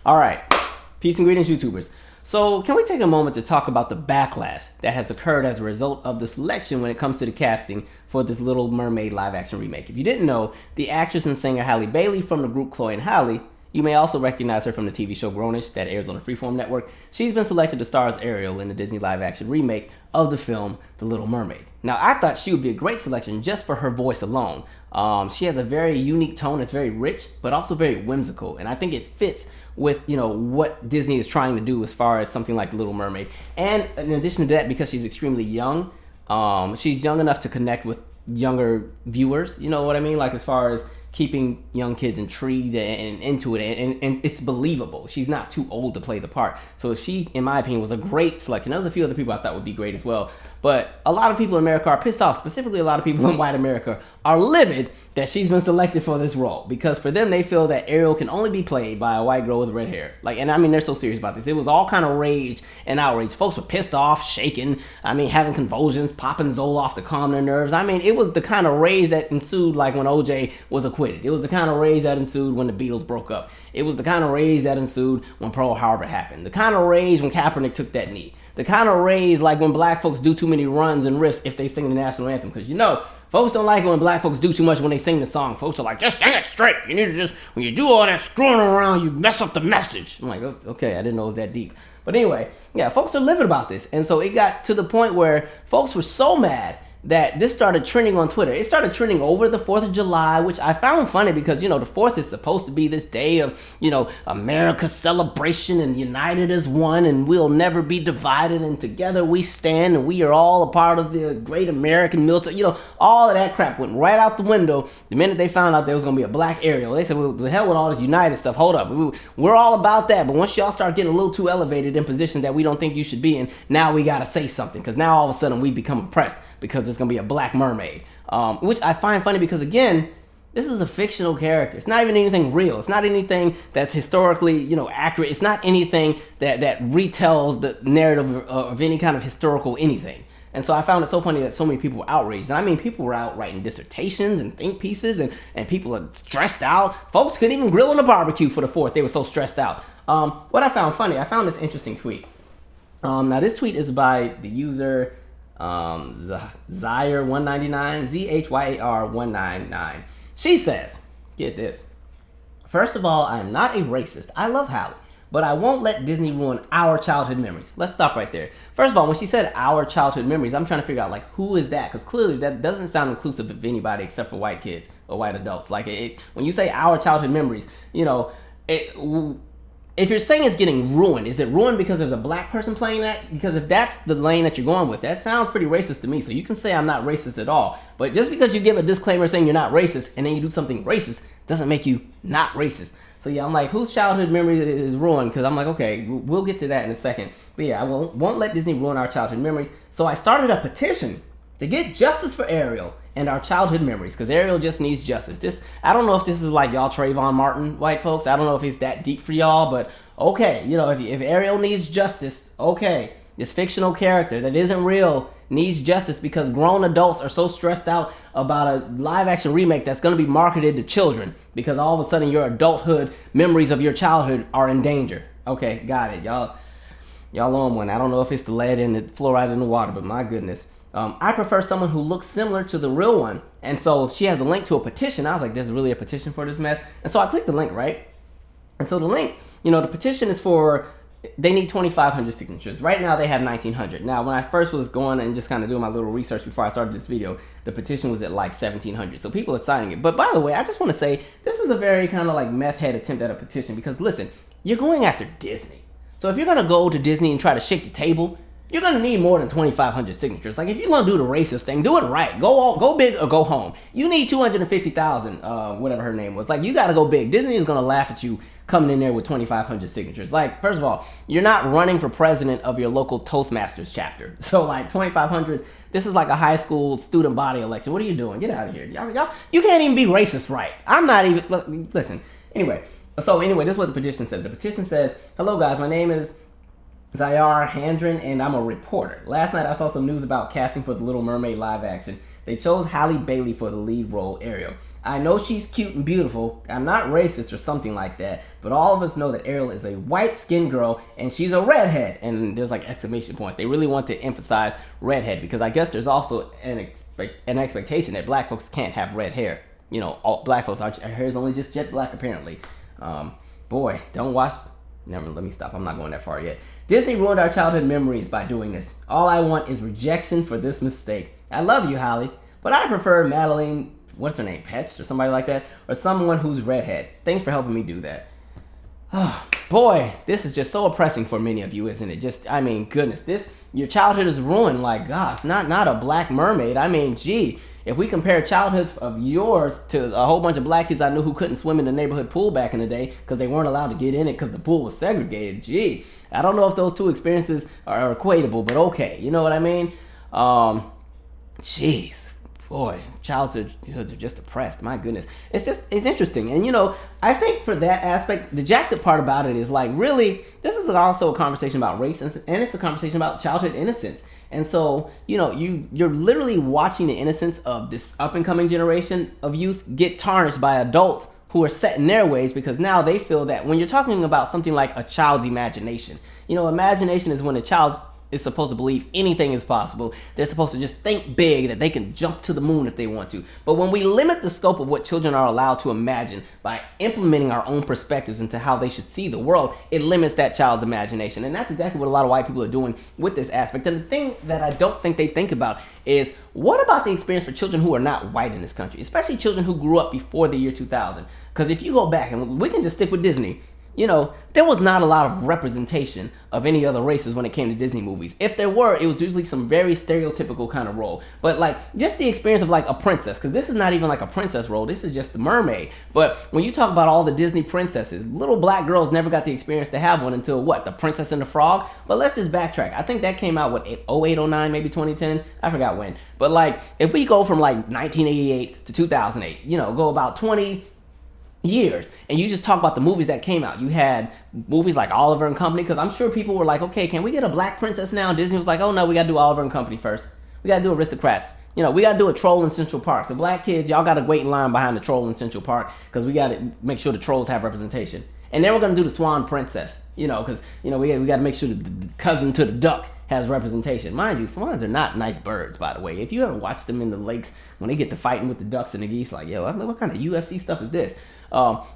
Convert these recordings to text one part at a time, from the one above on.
All right, peace and greetings, YouTubers. So can we take a moment to talk about the backlash that has occurred as a result of the selection when it comes to the casting for this Little Mermaid live-action remake? If you didn't know, the actress and singer Halle Bailey from the group Chloe and Halle, you may also recognize her from the TV show Grownish that airs on the Freeform Network. She's been selected to star as Ariel in the Disney live-action remake of the film The Little Mermaid. Now, I thought she would be a great selection just for her voice alone. She has a very unique tone that's very rich, but also very whimsical, and I think it fits with, you know, what Disney is trying to do as far as something like The Little Mermaid. And in addition to that, because she's extremely young, she's young enough to connect with younger viewers, you know what I mean? Like as far as keeping young kids intrigued and into it, and it's believable. She's not too old to play the part. So she, in my opinion, was a great selection. There was a few other people I thought would be great as well. But a lot of people in America are pissed off, specifically a lot of people in white America are livid that she's been selected for this role. Because for them, they feel that Ariel can only be played by a white girl with red hair. Like, and I mean, they're so serious about this. It was all kind of rage and outrage. Folks were pissed off, shaking, I mean, having convulsions, popping Zoloft to calm their nerves. I mean, it was the kind of rage that ensued like when OJ was acquitted. It was the kind of rage that ensued when the Beatles broke up. It was the kind of rage that ensued when Pearl Harbor happened. The kind of rage when Kaepernick took that knee. The kind of rage like when black folks do too many runs and riffs if they sing the national anthem. Because, you know, folks don't like it when black folks do too much when they sing the song. Folks are like, just sing it straight. You need to just, when you do all that screwing around, you mess up the message. I'm like, okay, I didn't know it was that deep. But anyway, yeah, folks are livid about this. And so it got to the point where folks were so mad that this started trending on Twitter. It started trending over the 4th of July, which I found funny because, you know, the 4th is supposed to be this day of, you know, America's celebration and united as one, and we'll never be divided, and together we stand, and we are all a part of the great American military. You know, all of that crap went right out the window the minute they found out there was going to be a black Ariel. They said, well, the hell with all this united stuff. Hold up. We're all about that, but once y'all start getting a little too elevated in positions that we don't think you should be in, now we got to say something, because now all of a sudden we become oppressed because there's going to be a black mermaid, which I find funny because, again, this is a fictional character. It's not even anything real. It's not anything that's historically, you know, accurate. It's not anything that retells the narrative of any kind of historical anything. And so I found it so funny that so many people were outraged. And I mean, people were out writing dissertations and think pieces, and people are stressed out. Folks couldn't even grill on a barbecue for the 4th. They were so stressed out. What I found funny, I found this interesting tweet. Now, this tweet is by the user Zhyar199, ZHYAR199. She says, get this. First of all, I am not a racist. I love Halle, but I won't let Disney ruin our childhood memories. Let's stop right there. First of all, when she said our childhood memories, I'm trying to figure out, like, who is that? Because clearly that doesn't sound inclusive of anybody except for white kids or white adults. Like, when you say our childhood memories, you know, if you're saying it's getting ruined, is it ruined because there's a black person playing that? Because if that's the lane that you're going with, that sounds pretty racist to me. So you can say I'm not racist at all. But just because you give a disclaimer saying you're not racist and then you do something racist doesn't make you not racist. So yeah, I'm like, whose childhood memory is ruined? Because I'm like, okay, we'll get to that in a second. But yeah, I won't let Disney ruin our childhood memories. So I started a petition to get justice for Ariel and our childhood memories, because Ariel just needs justice. I don't know if this is like y'all Trayvon Martin, white folks. I don't know if it's that deep for y'all, but okay, you know, if Ariel needs justice, okay, this fictional character that isn't real needs justice because grown adults are so stressed out about a live-action remake that's going to be marketed to children because all of a sudden your adulthood memories of your childhood are in danger. Okay, got it. Y'all on one. I don't know if it's the lead and the fluoride in the water, but my goodness. I prefer someone who looks similar to the real one. And so she has a link to a petition. I was like, there's really a petition for this mess. And so I clicked the link, right? And so the link, you know, the petition is for, they need 2,500 signatures. Right now they have 1,900. Now, when I first was going and just kind of doing my little research before I started this video, the petition was at like 1,700. So people are signing it. But by the way, I just want to say, this is a very kind of like meth head attempt at a petition because listen, you're going after Disney. So if you're going to go to Disney and try to shake the table, you're going to need more than 2,500 signatures. Like, if you're going to do the racist thing, do it right. Go big or go home. You need 250,000, whatever her name was. Like, you got to go big. Disney is going to laugh at you coming in there with 2,500 signatures. Like, first of all, you're not running for president of your local Toastmasters chapter. So, like, 2,500, this is like a high school student body election. What are you doing? Get out of here. Y'all, you can't even be racist right. I'm not even, listen. Anyway, this is what the petition says. The petition says, hello, guys. My name is Zhyar Handren, and I'm a reporter. Last night I saw some news about casting for the Little Mermaid live action. They chose Halle Bailey for the lead role, Ariel. I know she's cute and beautiful. I'm not racist or something like that, but all of us know that Ariel is a white-skinned girl and she's a redhead. And there's like exclamation points. They really want to emphasize redhead because I guess there's also an expectation that black folks can't have red hair. You know, all black folks, our hair is only just jet black apparently. Boy, don't watch. Never. Let me stop. I'm not going that far yet. Disney ruined our childhood memories by doing this. All I want is rejection for this mistake. I love you, Holly, but I prefer Madeline. What's her name, Petch or somebody like that, or someone who's redhead. Thanks for helping me do that. Oh, boy, this is just so oppressing for many of you, isn't it? Just, I mean, goodness, your childhood is ruined. Like, gosh, not a black mermaid. I mean, gee, if we compare childhoods of yours to a whole bunch of black kids I knew who couldn't swim in the neighborhood pool back in the day because they weren't allowed to get in it because the pool was segregated. Gee, I don't know if those two experiences are equatable, but okay, you know what I mean? Jeez. Boy, childhoods are just oppressed. My goodness. It's interesting. And, you know, I think for that aspect, the jacked up part about it is like, really, this is also a conversation about race and it's a conversation about childhood innocence. And so, you know, you're literally watching the innocence of this up and coming generation of youth get tarnished by adults who are set in their ways because now they feel that when you're talking about something like a child's imagination, you know, imagination is when a child is supposed to believe anything is possible. They're supposed to just think big, that they can jump to the moon if they want to. But when we limit the scope of what children are allowed to imagine by implementing our own perspectives into how they should see the world, it limits that child's imagination. And that's exactly what a lot of white people are doing with this aspect. And the thing that I don't think they think about is, what about the experience for children who are not white in this country, especially children who grew up before the year 2000? Because if you go back, and we can just stick with Disney, you know, there was not a lot of representation of any other races when it came to Disney movies. If there were, it was usually some very stereotypical kind of role. But like, just the experience of like a princess, because this is not even like a princess role, this is just the mermaid. But when you talk about all the Disney princesses, little black girls never got the experience to have one until what, The Princess and the Frog? But let's just backtrack. I think that came out, what, 08, 09, maybe 2010? I forgot when. But like, if we go from like 1988 to 2008, you know, go about 20 years, and you just talk about the movies that came out. You had movies like Oliver and Company, because I'm sure people were like, okay, can we get a black princess now? And Disney was like, oh no, we gotta do Oliver and Company first. We gotta do Aristocrats. You know, we gotta do a Troll in Central Park. So black kids, y'all gotta wait in line behind the Troll in Central Park, because we gotta make sure the trolls have representation. And then we're gonna do the Swan Princess, you know, because, you know, we gotta make sure the cousin to the duck has representation. Mind you, swans are not nice birds, by the way. If you ever watch them in the lakes when they get to fighting with the ducks and the geese, like, yo, what kind of UFC stuff is this?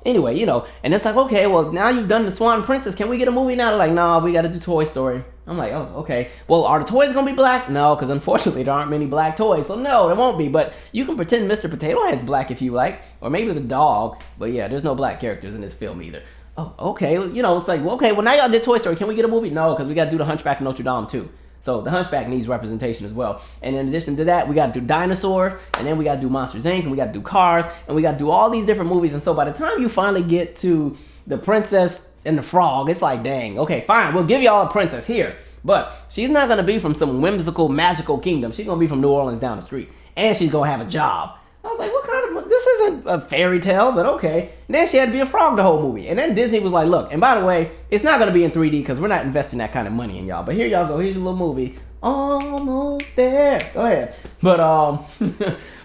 Anyway, you know, and it's like, okay, well, now you've done the Swan Princess. Can we get a movie now? They're like, no, we got to do Toy Story. I'm like, oh, okay. Well, are the toys going to be black? No, because unfortunately there aren't many black toys. So no, there won't be. But you can pretend Mr. Potato Head's black if you like. Or maybe the dog. But yeah, there's no black characters in this film either. Oh, okay. You know, it's like, well, okay, well, now y'all did Toy Story. Can we get a movie? No, because we got to do The Hunchback of Notre Dame too. So the Hunchback needs representation as well. And in addition to that, we got to do Dinosaur, and then we got to do Monsters Inc., and we got to do Cars, and we got to do all these different movies. And so by the time you finally get to The Princess and the Frog, it's like, dang, okay, fine, we'll give y'all a princess here. But she's not going to be from some whimsical, magical kingdom. She's going to be from New Orleans down the street. And she's going to have a job. I was like, what kind of, this isn't a fairy tale, but okay. And then she had to be a frog the whole movie. And then Disney was like, look, and by the way, it's not going to be in 3D because we're not investing that kind of money in y'all. But here y'all go. Here's your little movie. Almost there. Go ahead. But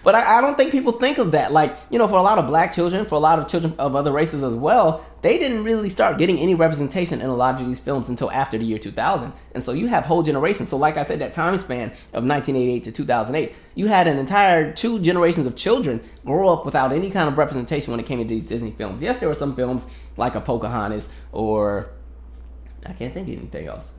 but I don't think people think of that. Like, you know, for a lot of black children, for a lot of children of other races as well, they didn't really start getting any representation in a lot of these films until after the year 2000. And so you have whole generations. So like I said, that time span of 1988 to 2008, you had an entire 2 generations of children grow up without any kind of representation when it came to these Disney films. Yes, there were some films like a Pocahontas, or I can't think of anything else.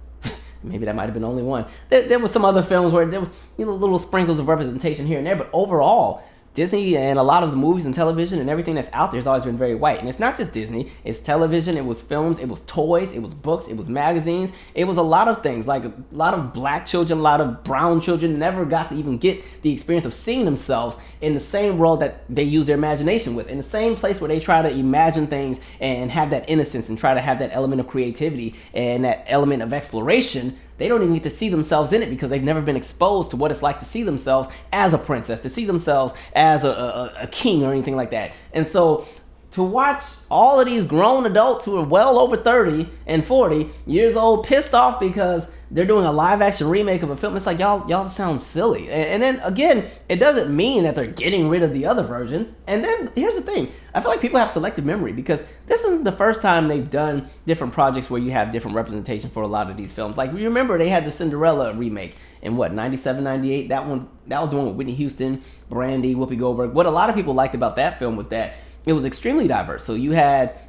Maybe that might have been only one. There was some other films where there was, you know, little sprinkles of representation here and there, but overall, Disney and a lot of the movies and television and everything that's out there has always been very white. And it's not just Disney. It's television, it was films, it was toys, it was books, it was magazines. It was a lot of things. Like a lot of black children, a lot of brown children never got to even get the experience of seeing themselves in the same world that they use their imagination with. In the same place where they try to imagine things and have that innocence and try to have that element of creativity and that element of exploration. They don't even get to see themselves in it because they've never been exposed to what it's like to see themselves as a princess, to see themselves as a king or anything like that. And so to watch all of these grown adults who are well over 30 and 40 years old pissed off because they're doing a live action remake of a film. It's like y'all sound silly. And then again, it doesn't mean that they're getting rid of the other version. And then here's the thing. I feel like people have selective memory because this isn't the first time they've done different projects where you have different representation for a lot of these films. Like, you remember they had the Cinderella remake in what, 97, 98? That was the one with Whitney Houston, Brandy, Whoopi Goldberg. What a lot of people liked about that film was that it was extremely diverse. So you had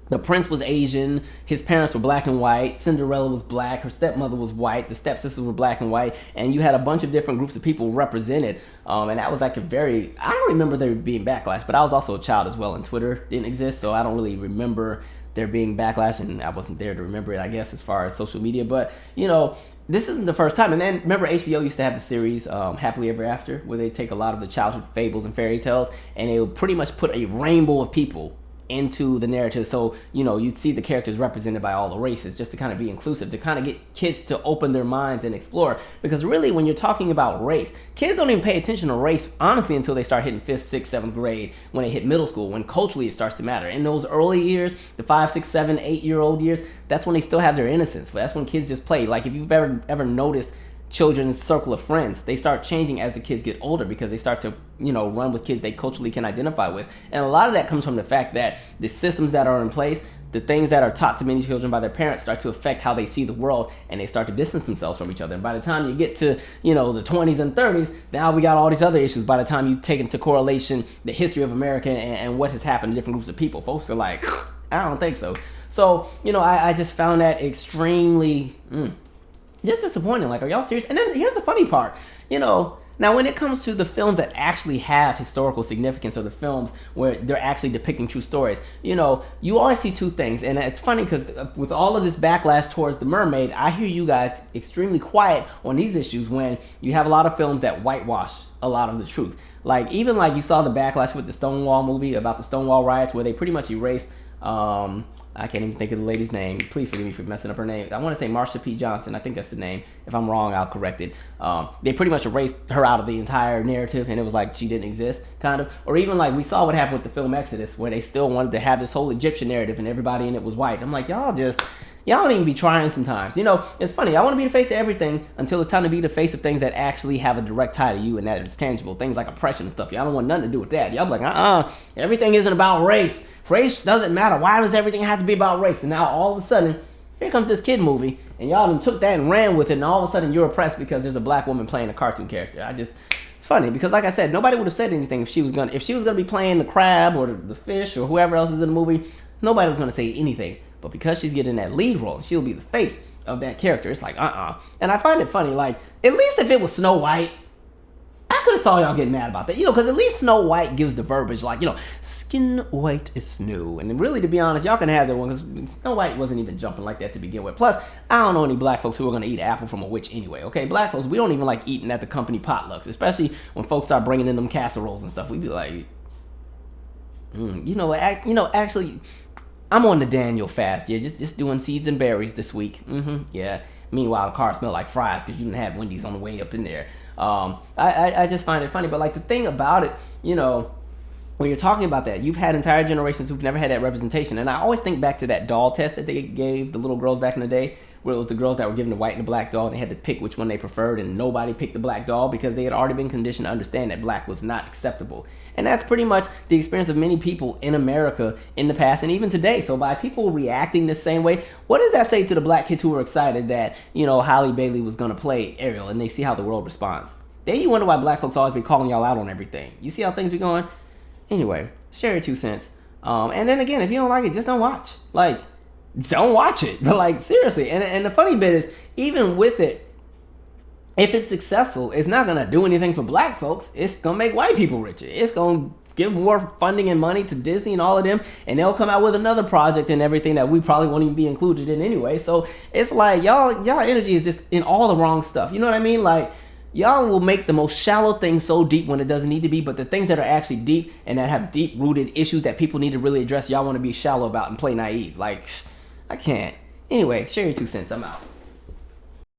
the prince was Asian, his parents were black and white, Cinderella was black, her stepmother was white, the stepsisters were black and white, and you had a bunch of different groups of people represented. And that was like I don't remember there being backlash, but I was also a child as well, and Twitter didn't exist, so I don't really remember there being backlash, and I wasn't there to remember it, I guess, as far as social media. But, this isn't the first time. And then, remember, HBO used to have the series Happily Ever After, where they take a lot of the childhood fables and fairy tales, and they would pretty much put a rainbow of people into the narrative. So, you'd see the characters represented by all the races, just to kind of be inclusive, to kind of get kids to open their minds and explore. Because really, when you're talking about race, kids don't even pay attention to race, honestly, until they start hitting 5th, 6th, 7th grade, when they hit middle school, when culturally it starts to matter. In those early years, the 5, 6, 7, 8-year-old years, that's when they still have their innocence. But that's when kids just play. Like, if you've ever noticed children's circle of friends, they start changing as the kids get older because they start to run with kids they culturally can identify with. And a lot of that comes from the fact that the systems that are in place, the things that are taught to many children by their parents, start to affect how they see the world, and they start to distance themselves from each other. And by the time you get to the 20s and 30s, now we got all these other issues. By the time you take into correlation the history of America and what has happened to different groups of people, folks are like, I don't think so. So I just found that extremely just disappointing. Like, are y'all serious? And then here's the funny part. Now when it comes to the films that actually have historical significance, or the films where they're actually depicting true stories, you always see two things. And it's funny because with all of this backlash towards The Mermaid, I hear you guys extremely quiet on these issues when you have a lot of films that whitewash a lot of the truth. Like, even like you saw the backlash with the Stonewall movie about the Stonewall riots, where they pretty much erased I can't even think of the lady's name. Please forgive me for messing up her name. I want to say Marsha P. Johnson. I think that's the name. If I'm wrong, I'll correct it. They pretty much erased her out of the entire narrative, and it was like she didn't exist, kind of. Or even like we saw what happened with the film Exodus, where they still wanted to have this whole Egyptian narrative, and everybody in it was white. I'm like, y'all don't even be trying sometimes. It's funny. I want to be the face of everything until it's time to be the face of things that actually have a direct tie to you and that it's tangible. Things like oppression and stuff. Y'all don't want nothing to do with that. Y'all be like, everything isn't about race. Race doesn't matter. Why does everything have to be about race? And now all of a sudden, here comes this kid movie, and y'all done took that and ran with it, and all of a sudden you're oppressed because there's a black woman playing a cartoon character. It's funny because, like I said, nobody would have said anything if she was gonna be playing the crab or the fish or whoever else is in the movie. Nobody was gonna say anything. But because she's getting that lead role, she'll be the face of that character. It's like, And I find it funny, like, at least if it was Snow White, I could have saw y'all getting mad about that, because at least Snow White gives the verbiage, like, skin white as snow. And really, to be honest, y'all can have that one, because Snow White wasn't even jumping like that to begin with. Plus, I don't know any black folks who are going to eat an apple from a witch anyway, okay? Black folks, we don't even like eating at the company potlucks, especially when folks start bringing in them casseroles and stuff. We be like, actually, I'm on the Daniel fast, just doing seeds and berries this week. Yeah. Meanwhile, the car smelled like fries because you didn't have Wendy's on the way up in there. I just find it funny, but like the thing about it, when you're talking about that, you've had entire generations who've never had that representation. And I always think back to that doll test that they gave the little girls back in the day, where it was the girls that were given the white and the black doll, and they had to pick which one they preferred, and nobody picked the black doll because they had already been conditioned to understand that black was not acceptable. And that's pretty much the experience of many people in America in the past and even today. So by people reacting the same way, what does that say to the black kids who were excited that, Halle Bailey was going to play Ariel, and they see how the world responds? Then you wonder why black folks always be calling y'all out on everything. You see how things be going? Anyway, share your 2 cents. And then again, if you don't like it, just don't watch. Like, don't watch it. But like, seriously. And the funny bit is, even with it, if it's successful, it's not going to do anything for black folks. It's going to make white people richer. It's going to give more funding and money to Disney and all of them, and they'll come out with another project and everything that we probably won't even be included in anyway. So it's like, y'all energy is just in all the wrong stuff. You know what I mean? Like, y'all will make the most shallow things so deep when it doesn't need to be, but the things that are actually deep and that have deep-rooted issues that people need to really address, y'all want to be shallow about and play naive. Like, I can't. Anyway, share your 2 cents. I'm out.